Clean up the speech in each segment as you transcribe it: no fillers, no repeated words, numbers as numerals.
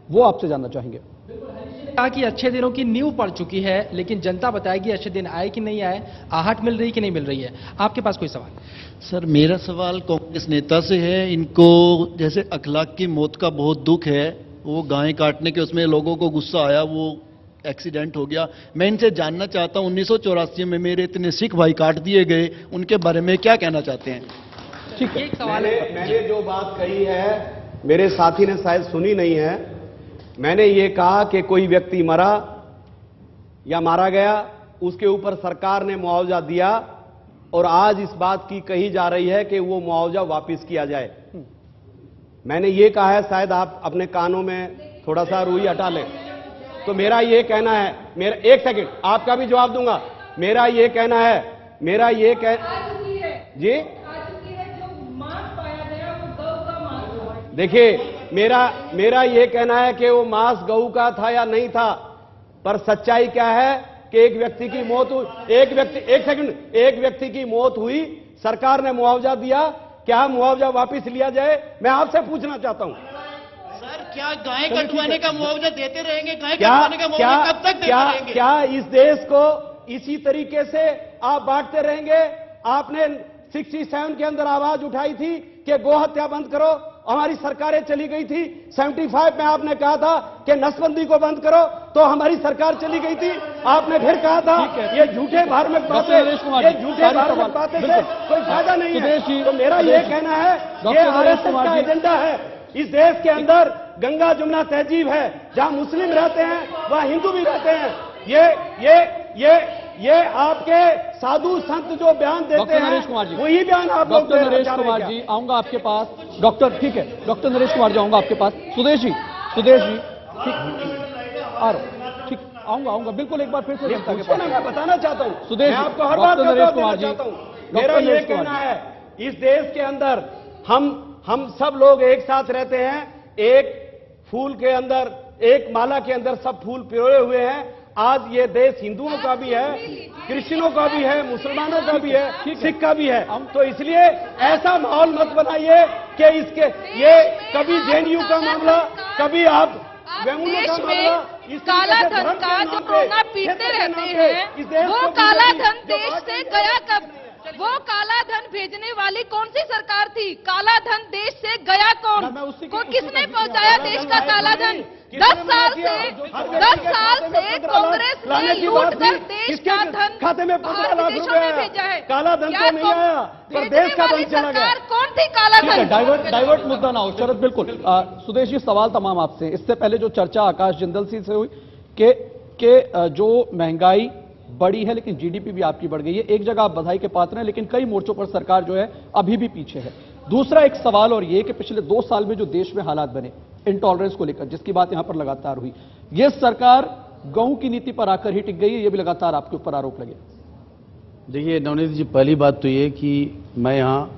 वो आपसे जानना चाहेंगे। कहा कि अच्छे दिनों की नींव पड़ चुकी है, लेकिन जनता बताएगी अच्छे दिन आए कि नहीं आए, आहट मिल रही कि नहीं मिल रही है। आपके पास कोई सवाल? सर, मेरा सवाल कांग्रेस नेता से है। इनको जैसे अखलाक की मौत का बहुत दुख है, वो गाय काटने के उसमें लोगों को गुस्सा आया, वो एक्सीडेंट हो गया। मैं इनसे जानना चाहता हूं 1984 में मेरे इतने सिख भाई काट दिए गए, उनके बारे में क्या कहना चाहते हैं? ठीक है, एक सवाल है। मैंने जो बात कही है मेरे साथी ने शायद सुनी नहीं है। मैंने ये कहा कि कोई व्यक्ति मरा या मारा गया, उसके ऊपर सरकार ने मुआवजा दिया और आज इस बात की कही जा रही है कि वो मुआवजा वापस किया जाए। मैंने ये कहा है, शायद आप अपने कानों में थोड़ा सा रुई हटा लें। तो मेरा ये कहना है, मेरा एक सेकंड आपका भी जवाब दूंगा। मेरा ये कहना है, मेरा ये जी देखिए, मेरा ये कहना है कि वो मांस गऊ का था या नहीं था, पर सच्चाई क्या है कि एक व्यक्ति की मौत हुई, एक व्यक्ति की मौत हुई, सरकार ने मुआवजा दिया, क्या मुआवजा वापस लिया जाए? मैं आपसे पूछना चाहता हूं। सर, क्या गाय कटवाने का मुआवजा देते रहेंगे? गाय कटवाने का मुआवजा कब तक देते रहेंगे? क्या इस देश को इसी तरीके से आप बांटते रहेंगे? आपने 67 के अंदर आवाज उठाई थी कि गो हत्या बंद करो, हमारी सरकारें चली गई थी। 75 में आपने कहा था कि नसबंदी को बंद करो, तो हमारी सरकार चली गई थी। आपने फिर कहा था ये झूठे धार्मिक बातें, ये झूठे धार्मिक बातें से कोई फायदा नहीं है। तो मेरा ये कहना है, ये आरएसएस का एजेंडा है। इस देश के अंदर गंगा जमुना तहजीब है, जहां मुस्लिम रहते हैं वहां हिंदू भी रहते हैं। ये आपके साधु संत जो बयान देते हैं, वही बयान आप लोग डॉक्टर नरेश कुमार जी, आऊंगा आपके पास। डॉक्टर, ठीक है, डॉक्टर नरेश कुमार जी आऊंगा आपके पास। सुदेश जी, ठीक, आ रहा, ठीक, आऊंगा बिल्कुल। एक बार फिर से जनता के पास मैं बताना चाहता हूं, सुदेश मैं आपको हर बात नरेश कुमार जी, मेरा ये कहना है, इस देश के अंदर हम सब लोग एक साथ रहते हैं। एक फूल के अंदर, एक माला के अंदर सब फूल पिरोए हुए हैं। आज ये देश हिंदुओं का भी है, क्रिश्चियनों का भी है, मुसलमानों का भी है, सिख का भी है। तो इसलिए ऐसा माहौल मत बनाइए कि इसके ये कभी जेएनयू का मामला, कभी आप देश में काला धन का जो रोना पीटते रहते हैं, वो काला धन देश से गया कब? वो काला धन भेजने वाली कौन सी सरकार थी? काला धन देश से गया कौन? को किसने पहुंचाया देश का काला धन? 10 साल से कांग्रेस ने लूट कर देश का धन खाते में 15 लाख विदेशों में भेजा है। काला धन तो नहीं आया, पर देश का धन चला गया। कौन थी काला धन? डाइवर्ट मुद्दा ना हो शरद। बिल्कुल सुदेश जी, सवाल तमाम आपसे। इससे पहले जो चर्चा आकाश जिंदल से हुई कि जो महंगाई बढ़ी है लेकिन जीडीपी भी आपकी बढ़ गई है, एक जगह आप बधाई के पात्र हैं, लेकिन कई मोर्चों पर सरकार जो है अभी भी पीछे है। दूसरा एक सवाल और ये कि पिछले 2 साल में जो देश में हालात बने इंटॉलरेंस को लेकर, जिसकी बात यहां पर लगातार हुई, यह सरकार गेहूं की नीति पर आकर ही टिक गई है, यह भी लगातार आपके ऊपर आरोप लगे। देखिए नवनीत जी, पहली बात तो ये कि मैं यहाँ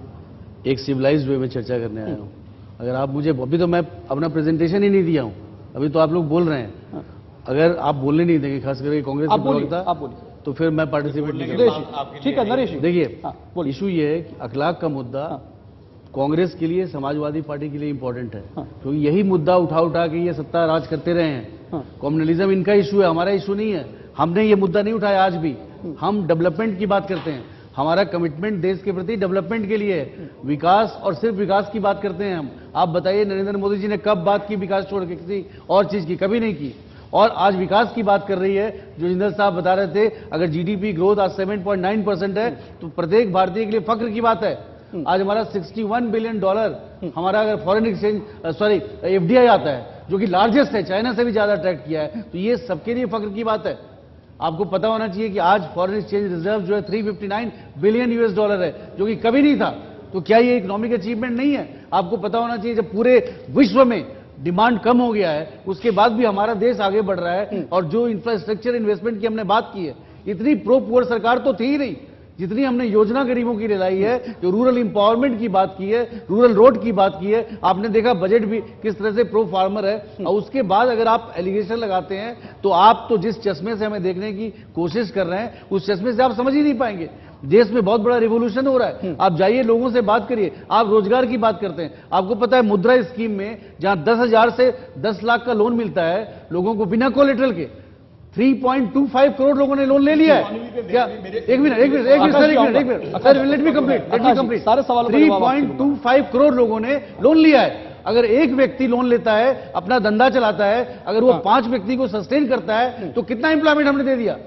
एक सिविलाइज्ड वे में चर्चा करने आया हूँ। अगर आप मुझे, अभी तो मैं अपना प्रेजेंटेशन ही नहीं दिया हूँ, अभी तो आप लोग बोल रहे हैं। अगर आप बोलने नहीं देंगे, खास करके कांग्रेस आप बोलिए, तो फिर मैं पार्टिसिपेट नहीं करूंगा। ठीक है नरेश, देखिए इशू ये है कि अखलाक का मुद्दा कांग्रेस के लिए, समाजवादी पार्टी के लिए इंपॉर्टेंट है, क्योंकि यही मुद्दा उठा के ये सत्ता राज करते रहे हैं। कम्युनलिज्म इनका इशू है, हमारा इशू नहीं है। हमने ये मुद्दा नहीं उठाया आज भी। हम डेवलपमेंट की बात करते हैं, हमारा कमिटमेंट देश के प्रति डेवलपमेंट के लिए है, विकास और सिर्फ विकास की बात करते हैं हम। आप बताइए नरेंद्र मोदी जी ने कब बात की विकास छोड़ के किसी और चीज की? कभी नहीं की। और आज विकास की बात कर रही है, जो जिंदल साहब बता रहे थे, अगर जीडीपी ग्रोथ आज 7.9% है तो प्रत्येक भारतीय के लिए फख्र की बात है। आज हमारा $61 बिलियन हमारा अगर फॉरेन एक्सचेंज एफडीआई आता है, जो कि लार्जेस्ट है, चाइना से भी ज्यादा अट्रैक्ट किया है, तो ये सबके लिए फख्र की बात है। आपको पता होना चाहिए कि आज फॉरेन एक्सचेंज रिजर्व जो है $359 बिलियन है, जो कि कभी नहीं था। तो क्या ये इकोनॉमिक अचीवमेंट नहीं है? आपको पता होना चाहिए जब पूरे विश्व में डिमांड कम हो गया है, उसके बाद भी हमारा देश आगे बढ़ रहा है। और जो इंफ्रास्ट्रक्चर इन्वेस्टमेंट की हमने बात की है, इतनी प्रो पुअर सरकार तो थी ही नहीं। जितनी हमने योजना गरीबों की लाई है, जो रूरल इंपावरमेंट की बात की है, रूरल रोड की बात की है, आपने देखा बजट भी किस तरह से प्रो फार्मर है। और उसके बाद अगर आप एलिगेशन लगाते हैं तो आप तो जिस चश्मे से हमें देखने की कोशिश कर रहे हैं उस चश्मे से आप समझ ही नहीं पाएंगे। देश में बहुत बड़ा रिवोल्यूशन हो रहा है। आप जाइए, लोगों से बात करिए। आप रोजगार की बात करते हैं, आपको पता है मुद्रा स्कीम में जहां 10,000 से 10 लाख का लोन मिलता है लोगों को बिना कोलेटरल के, 3.25 करोड़ लोगों ने लोन ले लिया है। क्या एक minute sir, let me complete सारे सवालों का जवाब आपसे 3.25 करोड़ लोगों ने लोन लिया है। अगर एक व्यक्ति लोन लेता है, अपना धंधा चलाता है, अगर वो 5 व्यक्ति को सस्टेन करता है तो कितना एम्प्लॉयमेंट हमने दे दिया?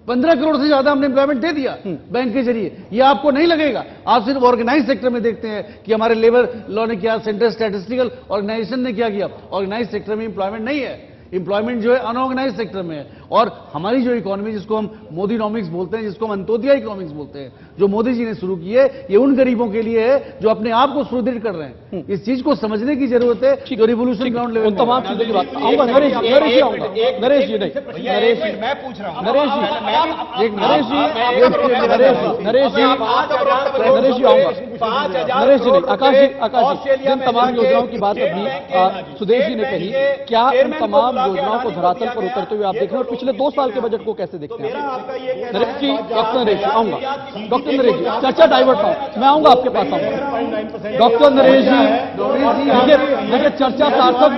15 करोड़ से ज्यादा हमने एम्प्लॉयमेंट दे दिया बैंक के जरिए। ये आपको नहीं लगेगा। आप सिर्फ ऑर्गेनाइज सेक्टर में देखते हैं कि हमारे लेबर लॉ ने क्या, सेंट्रल स्टैटिस्टिकल ऑर्गेनाइजेशन ने क्या किया। ऑर्गेनाइज सेक्टर में एम्प्लॉयमेंट नहीं है, एम्प्लॉयमेंट जो है अनऑर्गेनाइज सेक्टर में है। और हमारी जो इकोनॉमी, जिसको हम मोदीनॉमिक्स बोलते हैं, जिसको हम अंत्योदय इकोनॉमिक्स बोलते हैं, जो मोदी जी ने शुरू की है, ये उन गरीबों के लिए है जो अपने आप को सुदृढ़ कर रहे हैं। इस चीज को समझने की जरूरत है, जो रिवोल्यूशन ग्राउंड लेवल उन तमाम चीजों की बात आऊंगा। नरेश जी आऊंगा, नरेश जी नहीं, नरेश जी, मैं पूछ रहा हूं, नरेश जी, नरेश जी आऊंगा, नरेश जी नहीं, आकाश जी, जिन तमाम योजनाओं की बात अभी सुदेश जी ने कही, क्या उन तमाम योजनाओं को धरातल पर उतरते हुए आप देख रहे हैं और पिछले 2 साल के बजट को कैसे देखते हैं? नरेश जी, डॉक्टर नरेश जी आऊंगा, डॉक्टर नरेश जी, चर्चा डाइवर्ट हो, मैं आऊंगा, आपके पास आऊंगा। डॉक्टर नरेश जी, देखिए चर्चा सार्थक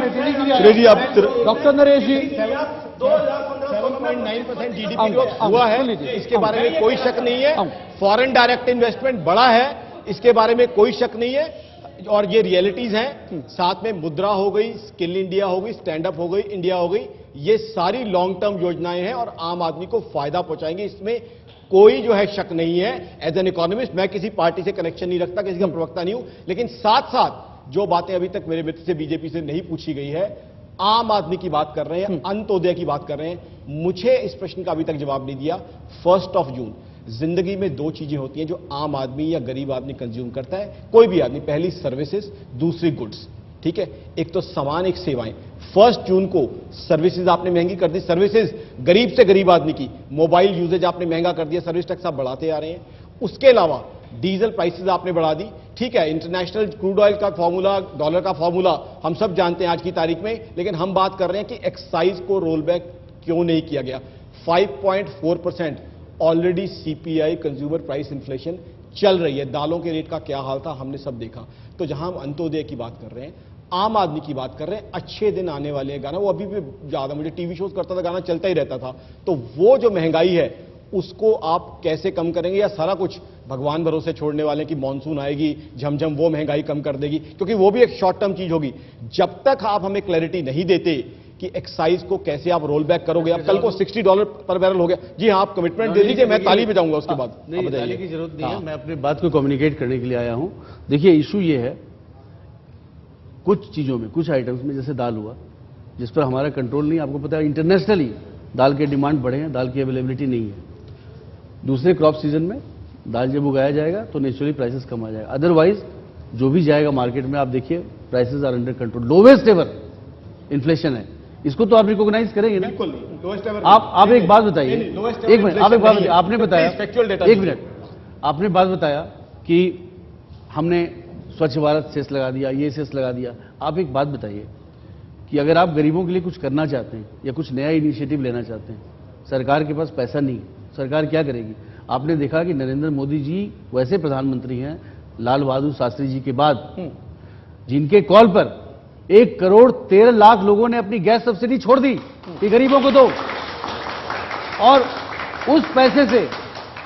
जी, आप डॉक्टर नरेश जी, 7.9% जीडीपी ग्रोथ हुआ है, इसके बारे में कोई शक नहीं है। फॉरेन डायरेक्ट इन्वेस्टमेंट बढ़ा है, इसके बारे में कोई शक नहीं है। और ये रियलिटीज हैं। साथ में मुद्रा हो गई, स्किल इंडिया हो गई, स्टैंड अप हो गई, इंडिया हो गई, ये सारी लॉन्ग टर्म योजनाएं हैं और आम आदमी को फायदा पहुंचाएंगे, इसमें कोई जो है शक नहीं है। एज एन इकोनॉमिस्ट मैं किसी पार्टी से कनेक्शन नहीं रखता, किसी का प्रवक्ता नहीं हूं, लेकिन साथ साथ जो बातें अभी तक मेरे मित्र से, बीजेपी से नहीं पूछी गई है, आम आदमी की बात कर रहे हैं, अंत्योदय की बात कर रहे हैं। मुझे इस प्रश्न का अभी तक जवाब नहीं दिया। 1 जून जिंदगी में 2 चीजें होती हैं जो आम आदमी या गरीब आदमी कंज्यूम करता है, कोई भी आदमी। पहली सर्विसेज, दूसरी गुड्स, ठीक है। एक तो सामान, एक सेवाएं। 1 जून को सर्विसेज आपने महंगी कर दी, सर्विसेज गरीब से गरीब आदमी की, मोबाइल यूजेज आपने महंगा कर दिया, सर्विस टैक्स आप बढ़ाते आ रहे हैं। उसके अलावा डीजल प्राइसेस आपने बढ़ा दी, ठीक है। इंटरनेशनल क्रूड ऑयल का फॉर्मूला, डॉलर का फॉर्मूला हम सब जानते हैं आज की तारीख में, लेकिन हम बात कर रहे हैं कि एक्साइज को रोल बैक क्यों नहीं किया गया। 5.4% already CPI consumer price inflation चल रही है। दालों के रेट का क्या हाल था हमने सब देखा। तो जहां हम अंत्योदय की बात कर रहे हैं, आम आदमी की बात कर रहे हैं, अच्छे दिन आने वाले हैं गाना, वो अभी भी ज्यादा, मुझे टीवी शोज करता था, गाना चलता ही रहता था। तो वो जो महंगाई है उसको आप कैसे कम करेंगे, या सारा कुछ भगवान भरोसे छोड़ने वाले कि मॉनसून आएगी, झमझम वो महंगाई कम कर देगी, क्योंकि वो भी एक शॉर्ट टर्म चीज होगी। जब तक आप हमें क्लैरिटी नहीं देते कि एक्साइज को कैसे आप रोल बैक करोगे। अब कल को $60 पर बैरल हो गया, जी हाँ, आप कमिटमेंट दे दीजिए, मैं ताली बजाऊंगा उसके बाद। नहीं, ताली की जरूरत नहीं है, मैं अपनी बात को कम्युनिकेट करने के लिए आया हूं। देखिए, इशू ये है, कुछ चीजों में, कुछ आइटम्स में, जैसे दाल हुआ, जिस पर हमारा कंट्रोल नहीं। आपको पता है इंटरनेशनली दाल के डिमांड बढ़े हैं, दाल की अवेलेबिलिटी नहीं है। दूसरे क्रॉप सीजन में दाल जब उगाया जाएगा तो नेचुरली प्राइसेस कम आ जाएगा। अदरवाइज जो भी जाएगा मार्केट में, आप देखिए prices are under control, lowest ever inflation है। इसको तो आप रिकॉग्नाइज करेंगे ना। बिल्कुल नहीं, लोएस्ट एवर। आप एक बात बताइए, एक मिनट, आप एक बात बताइए। आपने बताया, एक मिनट, आपने बात बताया कि हमने स्वच्छ भारत सेस लगा दिया, ये सेस लगा दिया। आप एक बात बताइए कि अगर आप गरीबों के लिए कुछ करना चाहते हैं या कुछ नया इनिशिएटिव लेना चाहते हैं, सरकार के पास पैसा नहीं, सरकार क्या करेगी? आपने देखा कि नरेंद्र मोदी जी वैसे प्रधानमंत्री हैं लाल बहादुर शास्त्री जी के बाद, जिनके कॉल पर 1,13,00,000 लोगों ने अपनी गैस सब्सिडी छोड़ दी कि गरीबों को दो, और उस पैसे से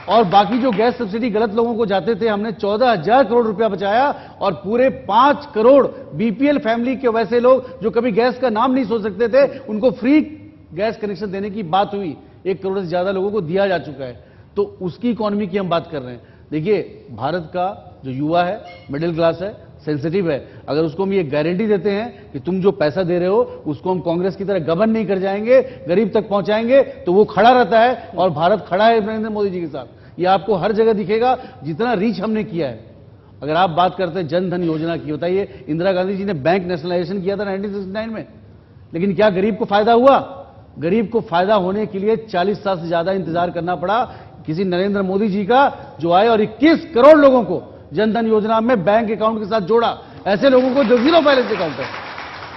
और बाकी जो गैस सब्सिडी गलत लोगों को जाते थे, हमने 14,000 करोड़ रुपया बचाया और पूरे 5 करोड़ बीपीएल फैमिली के वैसे लोग जो कभी गैस का नाम नहीं सोच सकते थे, उनको फ्री गैस कनेक्शन देने की बात हुई। 1 करोड़ से ज्यादा लोगों को दिया जा चुका है। तो उसकी इकोनॉमी की हम बात कर रहे हैं। देखिए, भारत का जो युवा है, मिडिल क्लास है, सेंसिटिव है। अगर उसको हम ये गारंटी देते हैं कि तुम जो पैसा दे रहे हो उसको हम कांग्रेस की तरह गबन नहीं कर जाएंगे, गरीब तक पहुंचाएंगे, तो वो खड़ा रहता है। और भारत खड़ा है नरेंद्र मोदी जी के साथ। ये आपको हर जगह दिखेगा, जितना रीच हमने किया है। अगर आप बात करते हैं जन धन योजना की, बताइए, इंदिरा गांधी जी ने बैंक नेशनलाइजेशन किया था 1969 में, लेकिन क्या गरीब को फायदा हुआ? गरीब को फायदा होने के लिए 40 साल से ज्यादा इंतजार करना पड़ा। किसी नरेंद्र मोदी जी का जो आए और 21 करोड़ लोगों को जनधन योजना में बैंक अकाउंट के साथ जोड़ा, ऐसे लोगों को जो जीरो बैलेंस अकाउंट है,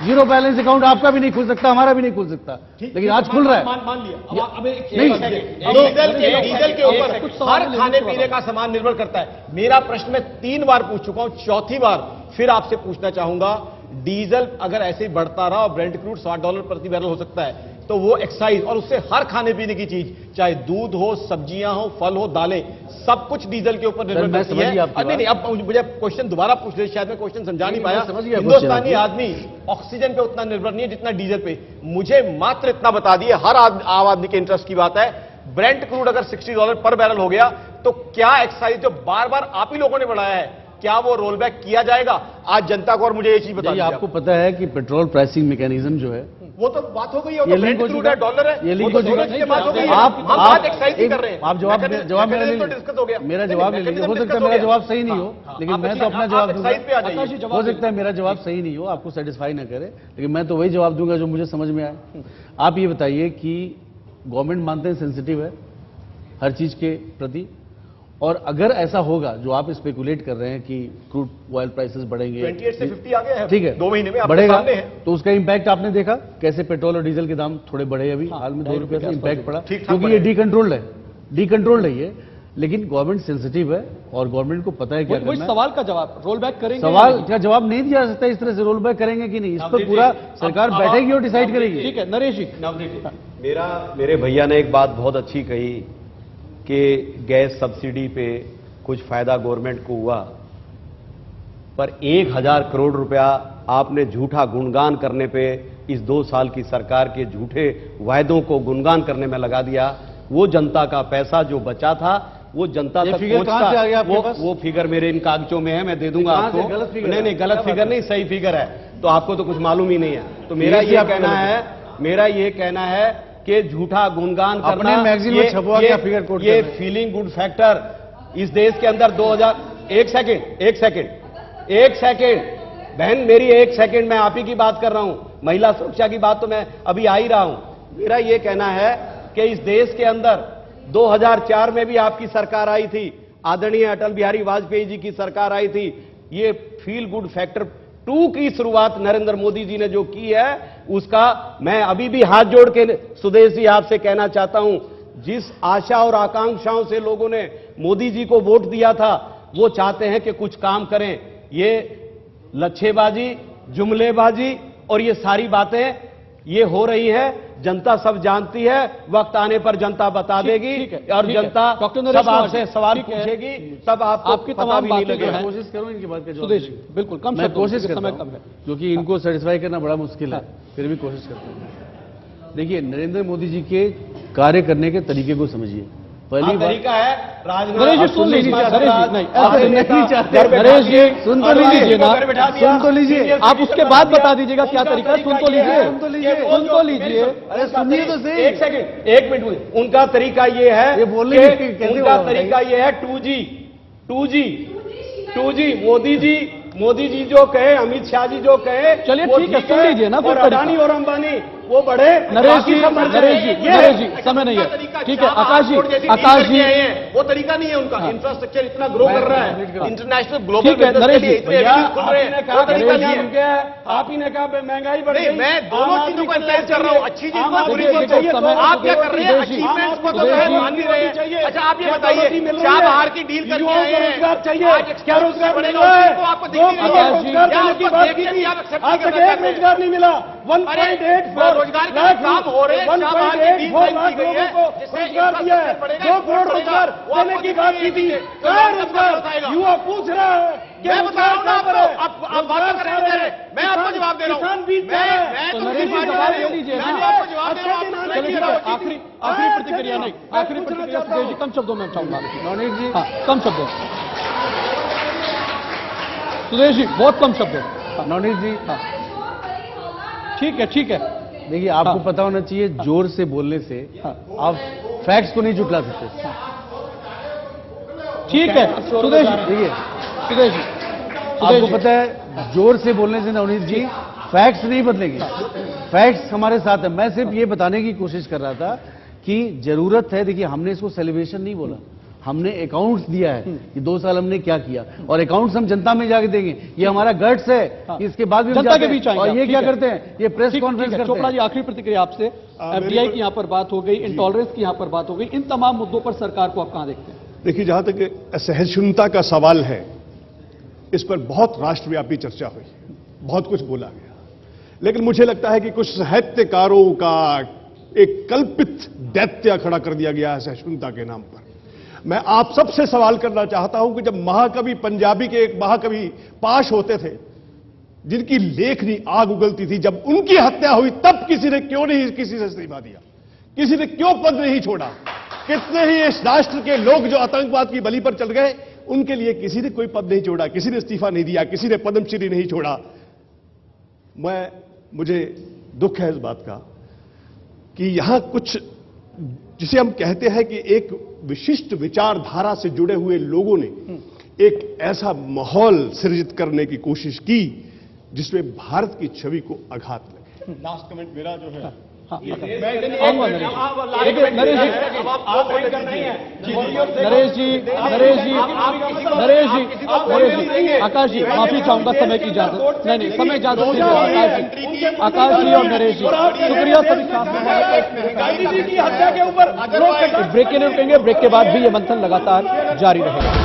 जीरो बैलेंस अकाउंट आपका भी नहीं खुल सकता, हमारा भी नहीं खुल सकता, लेकिन आज खुल रहा है। मान लिया। अब नहीं, डीजल के ऊपर हर खाने पीने का सामान निर्भर करता है। मेरा प्रश्न मैं 3 बार पूछ चुका हूं, चौथी बार फिर आपसे पूछना चाहूंगा, डीजल अगर ऐसे ही बढ़ता रहा और ब्रेंट क्रूड $60 प्रति बैरल हो सकता है, तो वो एक्साइज और उससे हर खाने पीने की चीज, चाहे दूध हो, सब्जियां हो, फल हो, दालें, सब कुछ डीजल के ऊपर निर्भर करती है। नहीं, अब मुझे क्वेश्चन दोबारा पूछ ले, शायद मैं क्वेश्चन समझा नहीं पाया। हिंदुस्तानी आदमी ऑक्सीजन पे उतना निर्भर नहीं है जितना डीजल पे। मुझे मात्र इतना बता दिए, हर आम आदमी के इंटरेस्ट की बात है, ब्रेंट क्रूड अगर $60 पर बैरल हो गया तो क्या एक्साइज जो बार बार आप ही लोगों ने बढ़ाया है, क्या वो रोल बैक किया जाएगा? आज जनता को और मुझे ये चीज बता दीजिए। आपको पता है कि पेट्रोल प्राइसिंग मैकेनिज्म जो है, वो तो बात हो गई है, ब्रेंट क्रूड है, डॉलर है, ये लिंक वो तो दोनों चीजें बात हो गई है। हम बात एक्साइज की कर रहे हैं। आप जवाब मेरा डिस्कस हो गया, मेरा जवाब ले लीजिए। हो सकता है मेरा जवाब सही नहीं हो, लेकिन मैं तो अपना जवाब दूंगा। हो सकता है मेरा जवाब सही नहीं हो, आपको सेटिस्फाई ना करे, लेकिन मैं तो वही जवाब दूंगा जो मुझे समझ में आए। आप ये बताइए कि गवर्नमेंट मानते हैं सेंसिटिव है हर चीज के प्रति, और अगर ऐसा होगा जो आप स्पेकुलेट कर रहे हैं कि क्रूड ऑयल प्राइसेस बढ़ेंगे, 28 से 50 आ गए हैं, ठीक है, 2 महीने में आपके बढ़ेगा, सामने है। तो उसका इंपैक्ट आपने देखा कैसे पेट्रोल और डीजल के दाम थोड़े बढ़े अभी हाल में, 2 रुपये से इंपैक्ट पड़ा, क्योंकि ये डीकंट्रोल्ड है ये। लेकिन गवर्नमेंट सेंसिटिव है और गवर्नमेंट को पता है क्या करना है। सवाल का जवाब रोल बैक करेंगे, सवाल का जवाब नहीं दिया जा सकता इस तरह से, रोल बैक करेंगे कि नहीं, इस पर पूरा सरकार बैठेगी और डिसाइड करेगी। ठीक है नरेश जी। मेरे भैया ने एक बात बहुत अच्छी कही कि गैस सब्सिडी पे कुछ फायदा गवर्नमेंट को हुआ, पर 1000 करोड़ रुपया आपने झूठा गुणगान करने पे, इस 2 साल की सरकार के झूठे वायदों को गुणगान करने में लगा दिया। वो जनता का पैसा जो बचा था वो जनता तक पहुंचता, वो फिगर मेरे इन कागजों में है, मैं दे दूंगा आपको। नहीं, गलत फिगर नहीं, सही फिगर है, तो आपको तो कुछ मालूम ही नहीं है। तो मेरा ये कहना है कि झूठा गुणगान करना, ये फीलिंग गुड फैक्टर इस देश के अंदर 2000। एक सेकेंड बहन मेरी, 1 सेकेंड, मैं आप ही की बात कर रहा हूं, महिला सुरक्षा की बात तो मैं अभी आ ही रहा हूं। मेरा यह कहना है कि इस देश के अंदर 2004 में भी आपकी सरकार आई थी, आदरणीय अटल बिहारी वाजपेयी जी की सरकार आई थी। ये फील गुड फैक्टर 2 की शुरुआत नरेंद्र मोदी जी ने जो की है, उसका मैं अभी भी हाथ जोड़ के सुदेश जी आपसे कहना चाहता हूं, जिस आशा और आकांक्षाओं से लोगों ने मोदी जी को वोट दिया था, वो चाहते हैं कि कुछ काम करें। ये लच्छेबाजी, जुमलेबाजी और ये सारी बातें ये हो रही है, जनता सब जानती है, वक्त आने पर जनता बता देगी और जनता सब आपसे सवाल पूछेगी, तब आपकी तमाम बातें लगेगी। कोशिश करो इनकी बात का सुदेश बिल्कुल कम, मैं कोशिश करता समय हूं, कम है क्योंकि इनको सेटिस्फाई करना बड़ा मुश्किल है, फिर भी कोशिश करता हूं। देखिए, नरेंद्र मोदी जी के कार्य करने के तरीके को समझिए। पहली बात तरीका है नरेश जी सुन लीजिए, नरेश जी सुन तो लीजिए ना, सुन तो लीजिए, आप उसके बाद बता दीजिएगा क्या तरीका है। सुन तो लीजिए, अरे सुनिए तो सही। 1 सेकंड, 1 मिनट। उनका तरीका ये है, ये बोलने की कैसे उनका तरीका ये है 2G। मोदी जी जो कहे, अमित शाह जी जो कहे, चलिए ठीक है, सुन लीजिए ना। और अडानी और अंबानी वो बढ़े, नरेश जी समय नहीं है, ठीक है। आकाश जी वो तरीका नहीं है उनका। इंफ्रास्ट्रक्चर इतना ग्रो कर रहा है, इंटरनेशनल ग्लोबल, ठीक है नरेश जी। आप ही ने कहा महंगाई बढ़ गई। मैं दोनों चीजों को एनालाइज कर रहा हूँ, अच्छी चीज को बुरी चीज को। आप क्या कर रहे हैं, अचीवमेंट्स को तो मान नहीं रहे हैं। अच्छा आप ये बताइए, क्या बाहर की डील करके आए हैं, रोजगार चाहिए, क्या रोजगार बढ़ेगा, तो आपको दिख नहीं रहा है, रोजगार नहीं मिला। 1.84 रोजगार के काम हो रहे हैं, 1.84 लाख लोगों को रोजगार दिया है, 2 करोड़ रोजगार देने की बात की थी। क्या रोजगार युवा पूछ रहा है, मैं बता रहा हूं ना आपको, आप बात कर रहे हैं, मैं आपको जवाब दे रहा हूं। किसान बीच मैं जवाब दे दीजिए, आपको जवाब दे रहा हूं। आखिरी प्रतिक्रिया नहीं, आखिरी प्रतिक्रिया सुदेश जी कम शब्दों में चाहूंगा। नवनीत जी, कम शब्दों, सुदेश जी बहुत कम शब्दों। नवनीत जी, ठीक है। देखिए, आपको पता होना चाहिए, जोर से बोलने से आप फैक्ट्स को नहीं जुटला सकते। ठीक है सुदेश जी, देखिए सुदेश जी, आपको पता है, जोर से बोलने से नवनीत जी फैक्ट्स नहीं बदलेंगे। फैक्ट्स हमारे साथ है। मैं सिर्फ ये बताने की कोशिश कर रहा था कि जरूरत है। देखिए, हमने इसको सेलिब्रेशन नहीं बोला, हमने अकाउंट्स दिया है कि 2 साल हमने क्या किया, और अकाउंट्स हम जनता में जाके देंगे। ये हमारा गट्स है कि इसके बाद भी हम जनता जाते के हैं। बीच आएंगे और आप, ये ठीक क्या है। करते हैं, ये प्रेस कॉन्फ्रेंस करते चोपड़ा हैं। जी, आखिरी प्रतिक्रिया आपसे। एफडीआई की यहां पर बात हो गई, इंटॉलरेंस की यहां पर बात हो गई, इन तमाम मुद्दों पर सरकार को आप कहां देखते हैं? देखिए, जहां तक असहिष्णुता का सवाल है, इस पर बहुत राष्ट्रव्यापी चर्चा हुई, बहुत कुछ बोला गया, लेकिन मुझे लगता है कि कुछ साहित्यकारों का एक कल्पित दैत्य खड़ा कर दिया गया है सहिष्णुता के नाम पर। मैं आप सबसे सवाल करना चाहता हूं कि जब महाकवि, पंजाबी के एक महाकवि पाश होते थे, जिनकी लेखनी आग उगलती थी, जब उनकी हत्या हुई तब किसी ने क्यों नहीं किसी से इस्तीफा दिया? किसी ने क्यों पद नहीं छोड़ा? कितने ही इस राष्ट्र के लोग जो आतंकवाद की बलि पर चल गए, उनके लिए किसी ने कोई पद नहीं छोड़ा, किसी ने इस्तीफा नहीं दिया, किसी ने पद्मश्री नहीं छोड़ा। मुझे दुख है इस बात का कि यहां कुछ, जिसे हम कहते हैं कि एक विशिष्ट विचारधारा से जुड़े हुए लोगों ने एक ऐसा माहौल सृजित करने की कोशिश की जिसमें भारत की छवि को आघात लगे। लास्ट कमेंट मेरा जो है, नरेश जी, आकाश जी, माफी चाहूंगा, समय की इजाजत नहीं, समय इजाजत नहीं। आकाश जी और नरेश जी, शुक्रिया सभी गांधी जी की हत्या के ऊपर ब्रेक के लिए रुकेंगे, ब्रेक के बाद भी ये मंथन लगातार जारी रहेगा।